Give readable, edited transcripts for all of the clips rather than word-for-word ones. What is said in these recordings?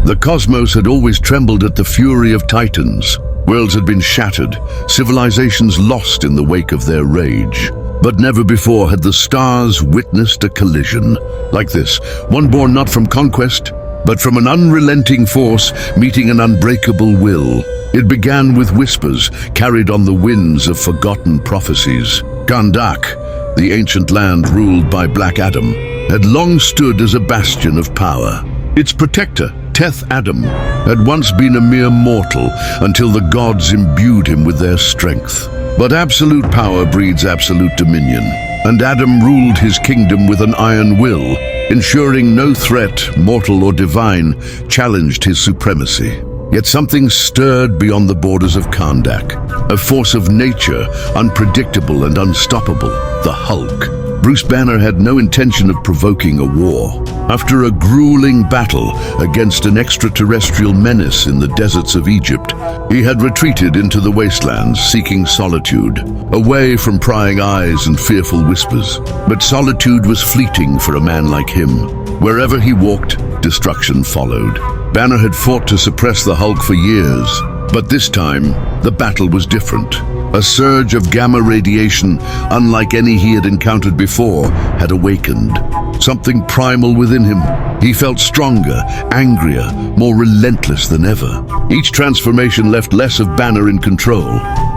The cosmos had always trembled at the fury of titans. Worlds had been shattered, civilizations lost in the wake of their rage. But never before had the stars witnessed a collision like this, one born not from conquest, but from an unrelenting force meeting an unbreakable will. It began with whispers carried on the winds of forgotten prophecies. Kahndaq, the ancient land ruled by Black Adam, had long stood as a bastion of power. Its protector, Teth Adam, had once been a mere mortal until the gods imbued him with their strength. But absolute power breeds absolute dominion, and Adam ruled his kingdom with an iron will, ensuring no threat, mortal or divine, challenged his supremacy. Yet something stirred beyond the borders of Kahndaq, a force of nature, unpredictable and unstoppable, the Hulk. Bruce Banner had no intention of provoking a war. After a grueling battle against an extraterrestrial menace in the deserts of Egypt, he had retreated into the wastelands, seeking solitude, away from prying eyes and fearful whispers. But solitude was fleeting for a man like him. Wherever he walked, destruction followed. Banner had fought to suppress the Hulk for years, but this time, the battle was different. A surge of gamma radiation, unlike any he had encountered before, had awakened. Something primal within him. He felt stronger, angrier, more relentless than ever. Each transformation left less of Banner in control,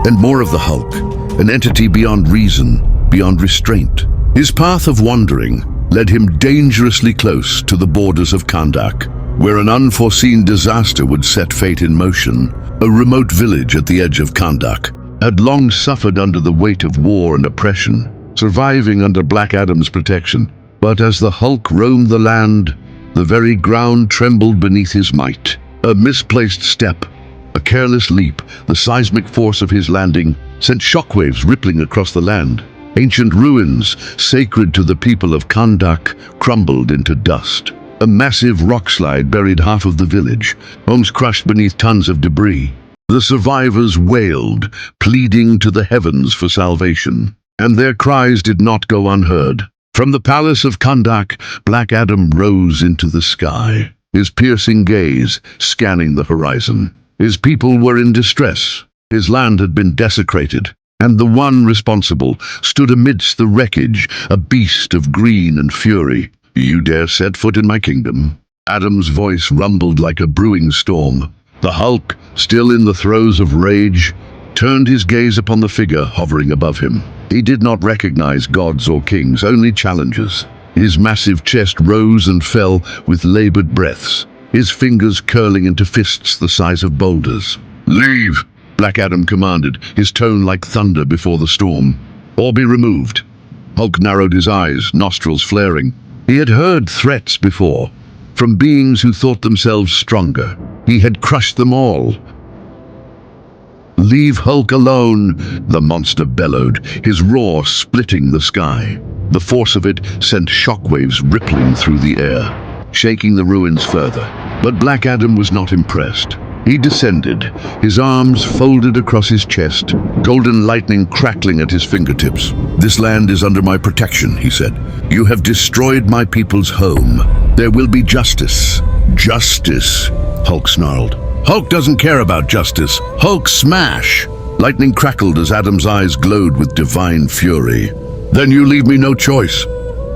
and more of the Hulk, an entity beyond reason, beyond restraint. His path of wandering led him dangerously close to the borders of Kahndaq, where an unforeseen disaster would set fate in motion. A remote village at the edge of Kahndaq had long suffered under the weight of war and oppression, surviving under Black Adam's protection. But as the Hulk roamed the land, the very ground trembled beneath his might. A misplaced step, a careless leap, the seismic force of his landing sent shockwaves rippling across the land. Ancient ruins, sacred to the people of Kahndaq, crumbled into dust. A massive rockslide buried half of the village, homes crushed beneath tons of debris. The survivors wailed, pleading to the heavens for salvation. And their cries did not go unheard. From the palace of Kahndaq, Black Adam rose into the sky, his piercing gaze scanning the horizon. His people were in distress. His land had been desecrated, and the one responsible stood amidst the wreckage, a beast of green and fury. "You dare set foot in my kingdom?" Adam's voice rumbled like a brewing storm. The Hulk, still in the throes of rage, turned his gaze upon the figure hovering above him. He did not recognize gods or kings, only challengers. His massive chest rose and fell with labored breaths, his fingers curling into fists the size of boulders. "Leave!" Black Adam commanded, his tone like thunder before the storm. "Or be removed." Hulk narrowed his eyes, nostrils flaring. He had heard threats before, from beings who thought themselves stronger. He had crushed them all. "Leave Hulk alone," the monster bellowed, his roar splitting the sky. The force of it sent shockwaves rippling through the air, shaking the ruins further. But Black Adam was not impressed. He descended, his arms folded across his chest, golden lightning crackling at his fingertips. "This land is under my protection," he said. "You have destroyed my people's home. There will be justice." "Justice," Hulk snarled. "Hulk doesn't care about justice. Hulk smash!" Lightning crackled as Adam's eyes glowed with divine fury. "Then you leave me no choice."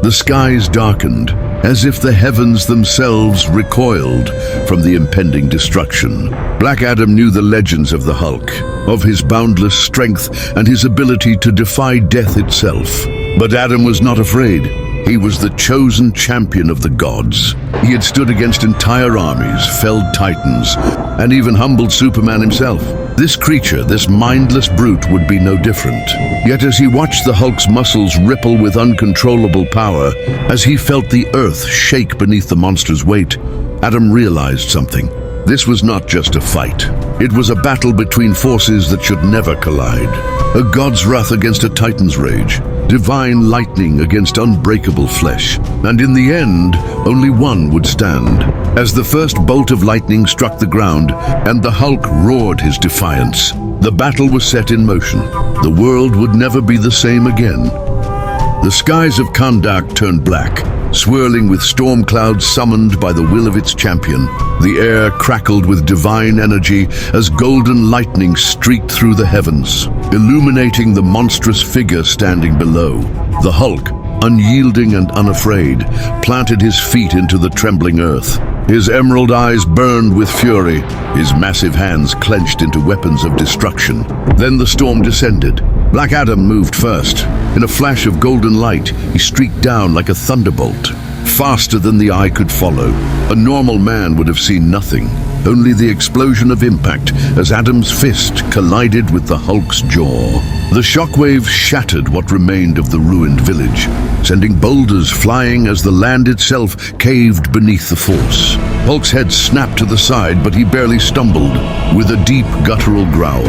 The skies darkened, as if the heavens themselves recoiled from the impending destruction. Black Adam knew the legends of the Hulk, of his boundless strength and his ability to defy death itself. But Adam was not afraid. He was the chosen champion of the gods. He had stood against entire armies, felled titans, and even humbled Superman himself. This creature, this mindless brute, would be no different. Yet as he watched the Hulk's muscles ripple with uncontrollable power, as he felt the earth shake beneath the monster's weight, Adam realized something. This was not just a fight. It was a battle between forces that should never collide. A god's wrath against a titan's rage, divine lightning against unbreakable flesh. And in the end, only one would stand. As the first bolt of lightning struck the ground and the Hulk roared his defiance, the battle was set in motion. The world would never be the same again. The skies of Kahndaq turned black, swirling with storm clouds summoned by the will of its champion. The air crackled with divine energy as golden lightning streaked through the heavens, illuminating the monstrous figure standing below. The Hulk, unyielding and unafraid, planted his feet into the trembling earth. His emerald eyes burned with fury, his massive hands clenched into weapons of destruction. Then the storm descended. Black Adam moved first. In a flash of golden light, he streaked down like a thunderbolt, faster than the eye could follow. A normal man would have seen nothing, only the explosion of impact as Adam's fist collided with the Hulk's jaw. The shockwave shattered what remained of the ruined village, sending boulders flying as the land itself caved beneath the force. Hulk's head snapped to the side, but he barely stumbled. With a deep guttural growl,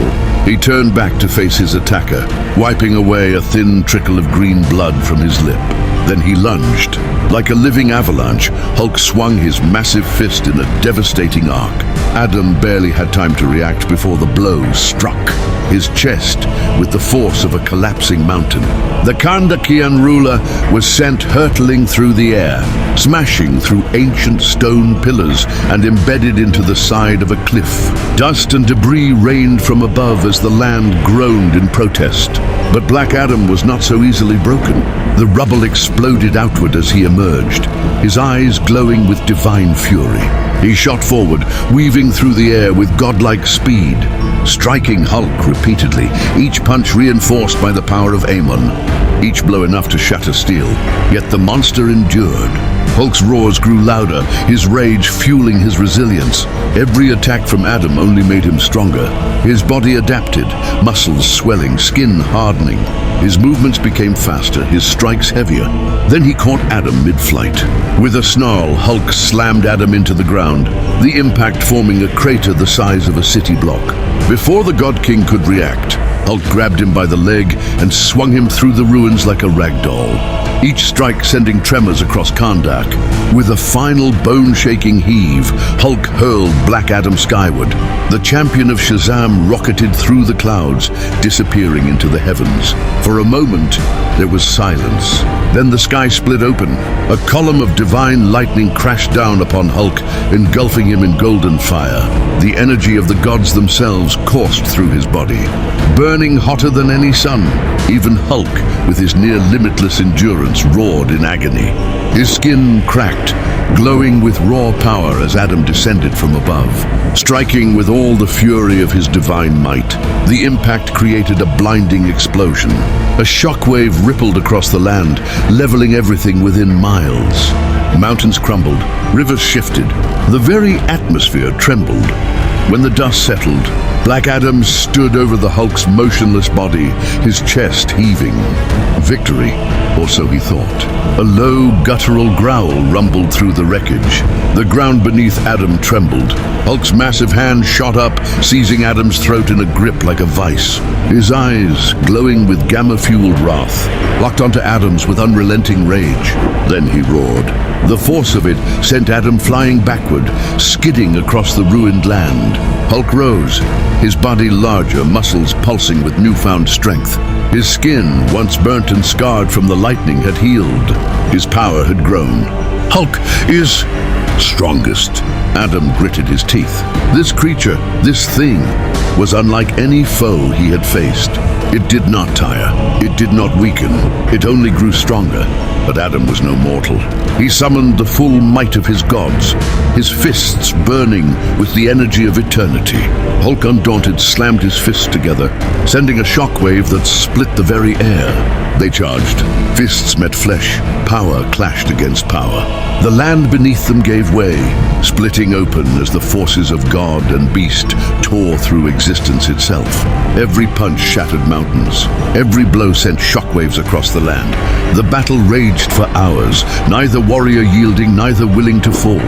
he turned back to face his attacker, wiping away a thin trickle of green blood from his lip. Then he lunged. Like a living avalanche, Hulk swung his massive fist in a devastating arc. Adam barely had time to react before the blow struck his chest with the force of a collapsing mountain. The Kandakian ruler was sent hurtling through the air, smashing through ancient stone pillars and embedded into the side of a cliff. Dust and debris rained from above as the land groaned in protest. But Black Adam was not so easily broken. The rubble exploded outward as he emerged, his eyes glowing with divine fury. He shot forward, weaving through the air with godlike speed, striking Hulk repeatedly, each punch reinforced by the power of Amon, each blow enough to shatter steel. Yet the monster endured. Hulk's roars grew louder, his rage fueling his resilience. Every attack from Adam only made him stronger. His body adapted, muscles swelling, skin hardening. His movements became faster, his strikes heavier. Then he caught Adam mid-flight. With a snarl, Hulk slammed Adam into the ground, the impact forming a crater the size of a city block. Before the God King could react, Hulk grabbed him by the leg and swung him through the ruins like a rag doll, each strike sending tremors across Kahndaq. With a final bone-shaking heave, Hulk hurled Black Adam skyward. The champion of Shazam rocketed through the clouds, disappearing into the heavens. For a moment, there was silence. Then the sky split open. A column of divine lightning crashed down upon Hulk, engulfing him in golden fire. The energy of the gods themselves coursed through his body, burning hotter than any sun. Even Hulk, with his near limitless endurance, roared in agony. His skin cracked, glowing with raw power as Adam descended from above, striking with all the fury of his divine might. The impact created a blinding explosion. A shockwave rippled across the land, leveling everything within miles. Mountains crumbled, rivers shifted, the very atmosphere trembled. When the dust settled, Black Adam stood over the Hulk's motionless body, his chest heaving. Victory, or so he thought. A low, guttural growl rumbled through the wreckage. The ground beneath Adam trembled. Hulk's massive hand shot up, seizing Adam's throat in a grip like a vice. His eyes, glowing with gamma-fueled wrath, locked onto Adam's with unrelenting rage. Then he roared. The force of it sent Adam flying backward, skidding across the ruined land. Hulk rose, his body larger, muscles pulsing with newfound strength. His skin, once burnt and scarred from the lightning, had healed. His power had grown. Hulk is strongest. Adam gritted his teeth. This creature, this thing, was unlike any foe he had faced. It did not tire. It did not weaken. It only grew stronger. But Adam was no mortal. He summoned the full might of his gods, his fists burning with the energy of eternity. Hulk, undaunted, slammed his fists together, sending a shockwave that split the very air. They charged. Fists met flesh. Power clashed against power. The land beneath them gave way, splitting open as the forces of God and beast tore through existence itself. Every punch shattered mountains. Every blow sent shockwaves across the land. The battle raged for hours, neither warrior yielding, neither willing to fall.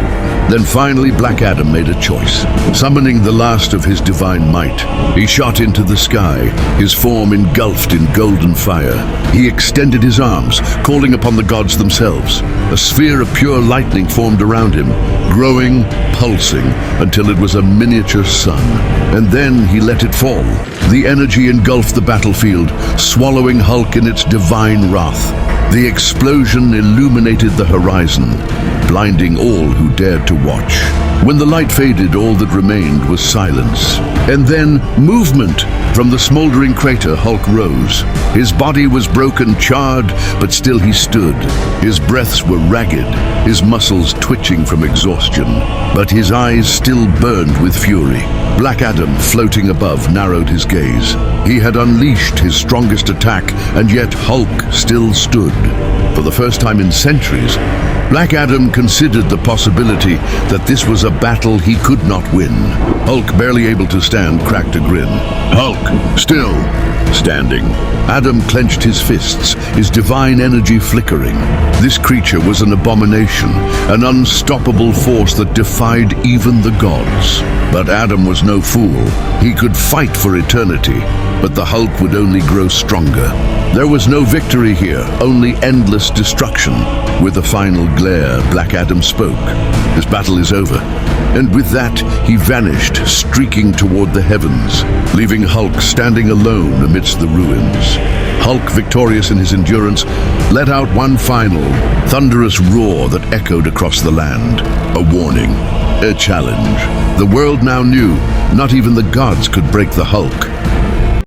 Then finally Black Adam made a choice. Summoning the last of his divine might, he shot into the sky, his form engulfed in golden fire. He extended his arms, calling upon the gods themselves. A sphere of pure lightning formed around him, growing, pulsing, until it was a miniature sun. And then he let it fall. The energy engulfed the battlefield, swallowing Hulk in its divine wrath. The explosion illuminated the horizon, blinding all who dared to watch. When the light faded, all that remained was silence. And then movement. From the smoldering crater, Hulk rose. His body was broken, charred, but still he stood. His breaths were ragged, his muscles twitching from exhaustion, but his eyes still burned with fury. Black Adam, floating above, narrowed his gaze. He had unleashed his strongest attack, and yet Hulk still stood. For the first time in centuries, Black Adam considered the possibility that this was a battle he could not win. Hulk, barely able to stand, cracked a grin. Hulk, still standing. Adam clenched his fists, his divine energy flickering. This creature was an abomination, an unstoppable force that defied even the gods. But Adam was no fool. He could fight for eternity, but the Hulk would only grow stronger. There was no victory here, only endless destruction. With a final glare, Black Adam spoke. This battle is over. And with that, he vanished, streaking toward the heavens, leaving Hulk standing alone amidst the ruins. Hulk, victorious in his endurance, let out one final, thunderous roar that echoed across the land. A warning, a challenge. The world now knew not even the gods could break the Hulk.